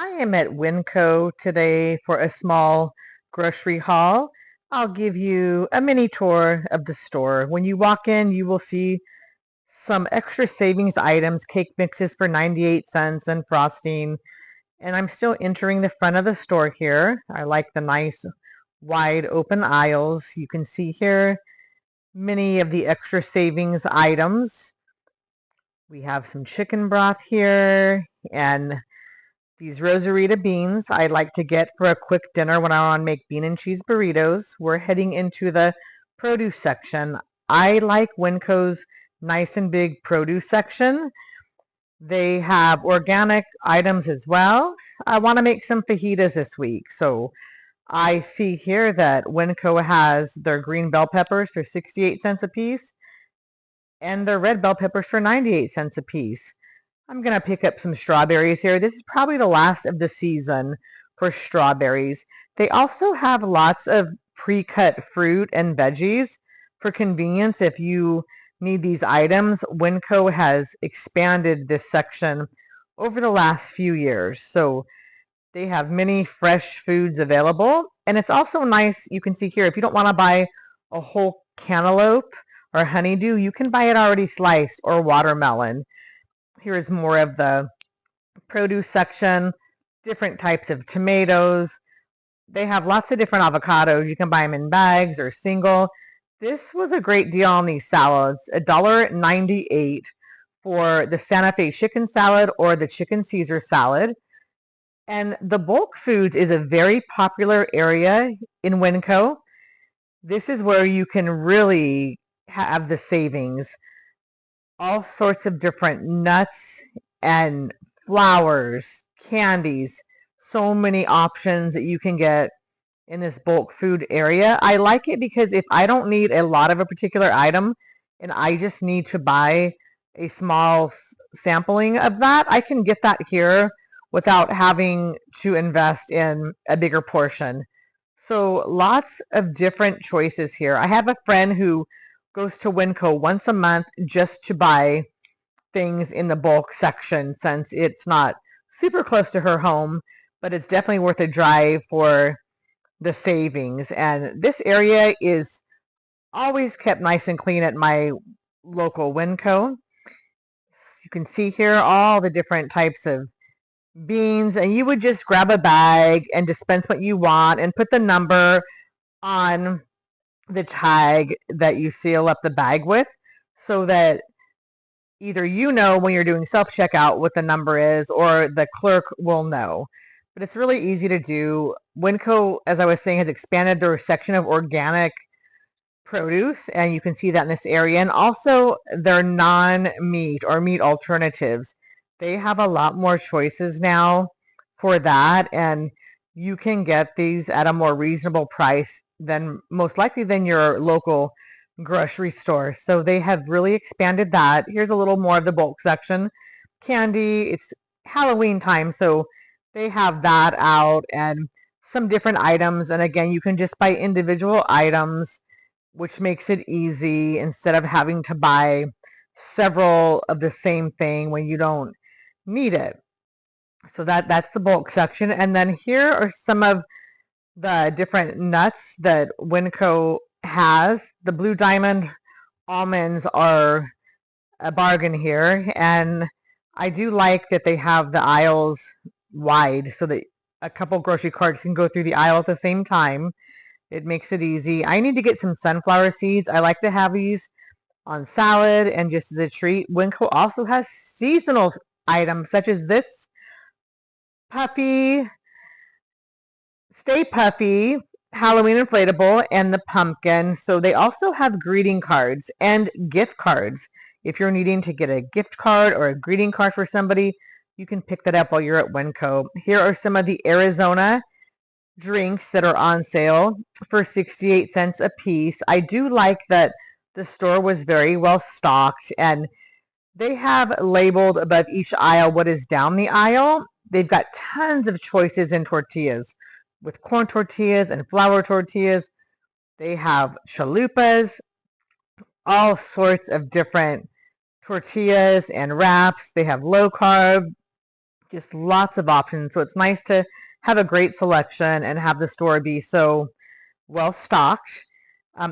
I am at WinCo today for a small grocery haul. I'll give you a mini tour of the store. When you walk in, you will see some extra savings items, cake mixes for 98 cents and frosting. And I'm still entering the front of the store here. I like the nice wide open aisles. You can see here many of the extra savings items. We have some chicken broth here and these Rosarita beans I like to get for a quick dinner when I want to make bean and cheese burritos. We're heading into the produce section. I like WinCo's nice and big produce section. They have organic items as well. I want to make some fajitas this week, so I see here that WinCo has their green bell peppers for 68 cents a piece and their red bell peppers for 98 cents a piece. I'm going to pick up some strawberries here. This is probably the last of the season for strawberries. They also have lots of pre-cut fruit and veggies for convenience. If you need these items, WinCo has expanded this section over the last few years. So they have many fresh foods available. And it's also nice, you can see here, if you don't want to buy a whole cantaloupe or honeydew, you can buy it already sliced, or watermelon. Here is more of the produce section, different types of tomatoes. They have lots of different avocados. You can buy them in bags or single. This was a great deal on these salads, $1.98 for the Santa Fe chicken salad or the chicken Caesar salad. And the bulk foods is a very popular area in WinCo. This is where you can really have the savings. All sorts of different nuts and flowers, candies, so many options that you can get in this bulk food area. I like it because if I don't need a lot of a particular item and I just need to buy a small sampling of that, I can get that here without having to invest in a bigger portion. So lots of different choices here. I have a friend who goes to WinCo once a month just to buy things in the bulk section, since it's not super close to her home, but it's definitely worth a drive for the savings. And this area is always kept nice and clean at my local WinCo. You can see here all the different types of beans, and you would just grab a bag and dispense what you want and put the number on the tag that you seal up the bag with, so that either you know when you're doing self-checkout what the number is, or the clerk will know. But it's really easy to do. WinCo, as I was saying, has expanded their section of organic produce, and you can see that in this area. And also their non-meat or meat alternatives. They have a lot more choices now for that, and you can get these at a more reasonable price than most likely than your local grocery store. So they have really expanded that. Here's a little more of the bulk section. Candy, it's Halloween time, so they have that out, and some different items. And again, you can just buy individual items, which makes it easy instead of having to buy several of the same thing when you don't need it. So that's the bulk section. And then here are some of the different nuts that WinCo has. The Blue Diamond almonds are a bargain here, and I do like that they have the aisles wide so that a couple grocery carts can go through the aisle at the same time. It makes it easy. I need to get some sunflower seeds. I like to have these on salad and just as a treat. WinCo also has seasonal items such as this puffy, Stay Puffy Halloween inflatable and the pumpkin. So they also have greeting cards and gift cards. If you're needing to get a gift card or a greeting card for somebody, you can pick that up while you're at WinCo. Here are some of the Arizona drinks that are on sale for 68 cents a piece. I do like that the store was very well stocked, and they have labeled above each aisle what is down the aisle. They've got tons of choices in tortillas, with corn tortillas and flour tortillas. They have chalupas, all sorts of different tortillas and wraps. They have low carb, Just lots of options. So it's nice to have a great selection and have the store be so well stocked.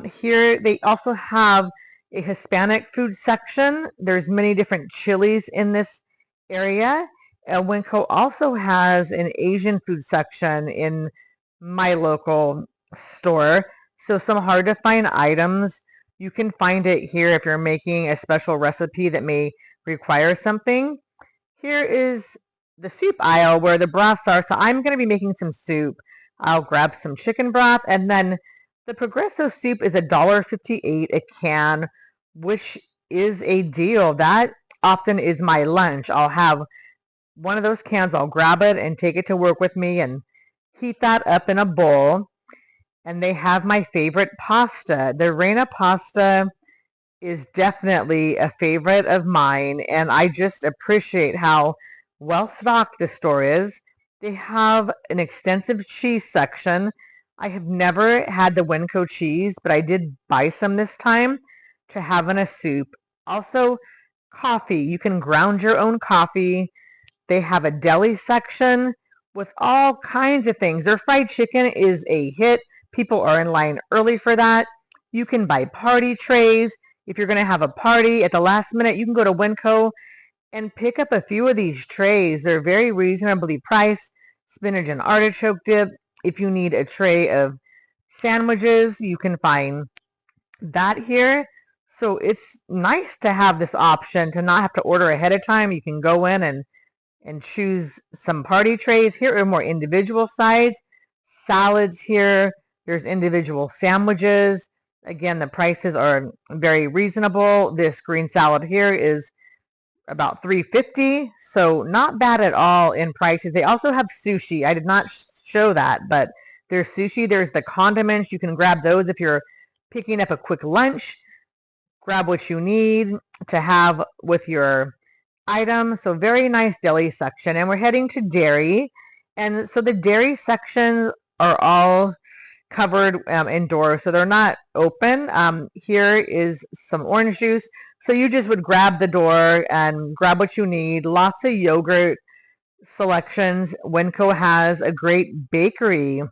Here they also have a Hispanic food section. There's many different chilies in this area. WinCo also has an Asian food section in my local store. So some hard to find items, you can find it here if you're making a special recipe that may require something. Here is the soup aisle where the broths are. So I'm going to be making some soup. I'll grab some chicken broth, and then the Progresso soup is $1.58 a can, which is a deal. That often is my lunch. I'll have one of those cans, I'll grab it and take it to work with me and heat that up in a bowl. And they have my favorite pasta. The Reina pasta is definitely a favorite of mine, and I just appreciate how well stocked the store is. They have an extensive cheese section. I have never had the WinCo cheese, but I did buy some this time to have in a soup. Also, coffee. You can ground your own coffee. They have a deli section with all kinds of things. Their fried chicken is a hit. People are in line early for that. You can buy party trays. If you're going to have a party at the last minute, you can go to WinCo and pick up a few of these trays. They're very reasonably priced. Spinach and artichoke dip. If you need a tray of sandwiches, you can find that here. So it's nice to have this option to not have to order ahead of time. You can go in and choose some party trays. Here are more individual sides. Salads here. There's individual sandwiches. Again, the prices are very reasonable. This green salad here is about $3.50, so not bad at all in prices. They also have sushi. I did not show that, but there's sushi. There's the condiments. You can grab those if you're picking up a quick lunch. Grab what you need to have with your item. So very nice deli section. And we're heading to dairy. And so the dairy sections are all covered indoors, so they're not open. Here is some orange juice. So you just would grab the door and grab what you need. Lots of yogurt selections. WinCo has a great bakery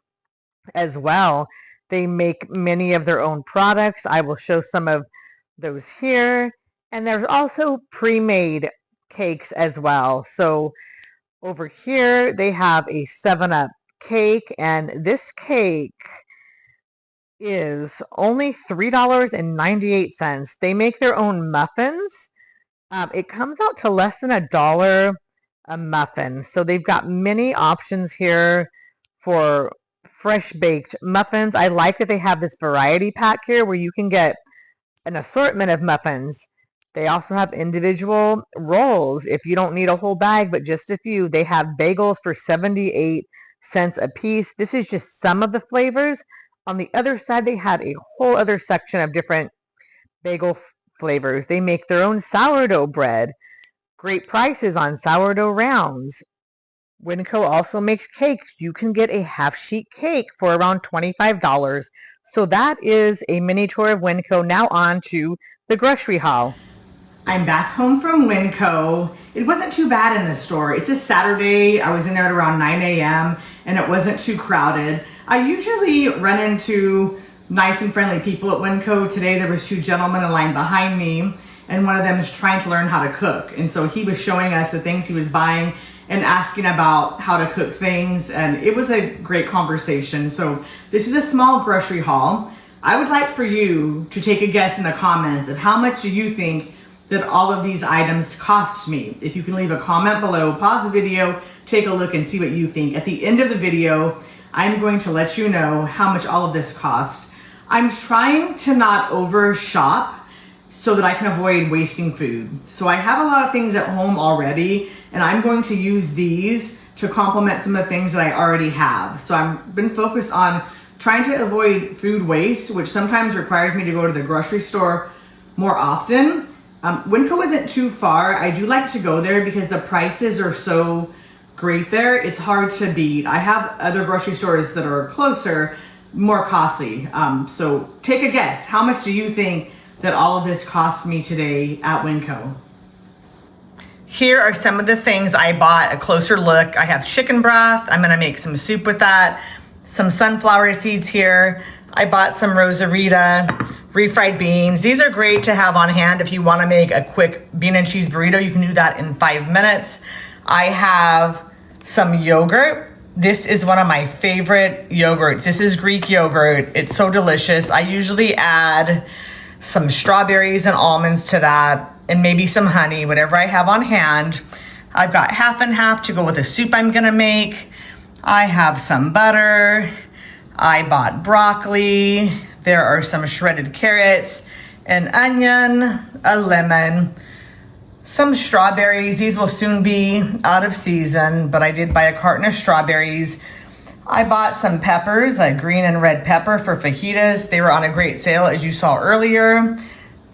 as well. They make many of their own products. I will show some of those here. And there's also pre-made cakes as well. So over here they have a 7-Up cake, and this cake is only $3.98. They make their own muffins. It comes out to less than $1 a muffin. So they've got many options here for fresh baked muffins. I like that they have this variety pack here where you can get an assortment of muffins. They also have individual rolls if you don't need a whole bag, but just a few. They have bagels for 78 cents a piece. This is just some of the flavors. On the other side, they had a whole other section of different bagel flavors. They make their own sourdough bread. Great prices on sourdough rounds. WinCo also makes cakes. You can get a half-sheet cake for around $25. So that is a mini tour of WinCo. Now on to the grocery haul. I'm back home from WinCo. It wasn't too bad in the store. It's a Saturday. I was in there at around 9 a.m. and it wasn't too crowded. I usually run into nice and friendly people at WinCo. Today there was two gentlemen in line behind me, and one of them is trying to learn how to cook. And so he was showing us the things he was buying and asking about how to cook things, and it was a great conversation. So this is a small grocery haul. I would like for you to take a guess in the comments of how much do you think that all of these items cost me. If you can leave a comment below, pause the video, take a look and see what you think. At the end of the video, I'm going to let you know how much all of this cost. I'm trying to not over shop so that I can avoid wasting food. So I have a lot of things at home already, and I'm going to use these to complement some of the things that I already have. So I've been focused on trying to avoid food waste, which sometimes requires me to go to the grocery store more often. WinCo isn't too far. I do like to go there because the prices are so great there. It's hard to beat. I have other grocery stores that are closer, more costly. So take a guess. How much do you think that all of this cost me today at WinCo? Here are some of the things I bought, a closer look. I have chicken broth. I'm gonna make some soup with that. Some sunflower seeds here. I bought some rosarita, refried beans. These are great to have on hand if you wanna make a quick bean and cheese burrito. You can do that in 5 minutes. I have some yogurt. This is one of my favorite yogurts. This is Greek yogurt. It's so delicious. I usually add some strawberries and almonds to that, and maybe some honey, whatever I have on hand. I've got half and half to go with the soup I'm gonna make. I have some butter. I bought broccoli. There are some shredded carrots, an onion, a lemon, some strawberries. These will soon be out of season, but I did buy a carton of strawberries. I bought some peppers, a green and red pepper for fajitas. They were on a great sale, as you saw earlier.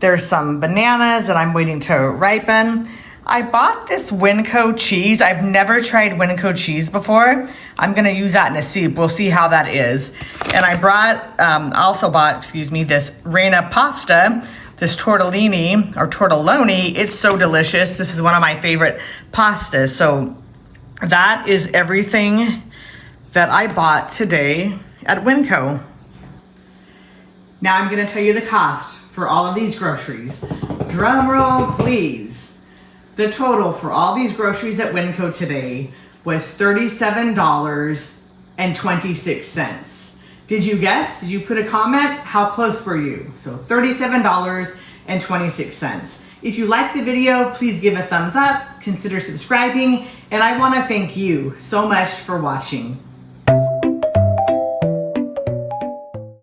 There's some bananas that I'm waiting to ripen. I bought this WinCo cheese. I've never tried WinCo cheese before. I'm gonna use that in a soup. We'll see how that is. And I also bought, this Reina pasta, this tortellini or tortelloni. It's so delicious. This is one of my favorite pastas. So that is everything that I bought today at WinCo. Now I'm gonna tell you the cost for all of these groceries. Drum roll, please. The total for all these groceries at WinCo today was $37.26. Did you guess? Did you put a comment? How close were you? So $37.26. If you liked the video, please give a thumbs up, consider subscribing, and I want to thank you so much for watching.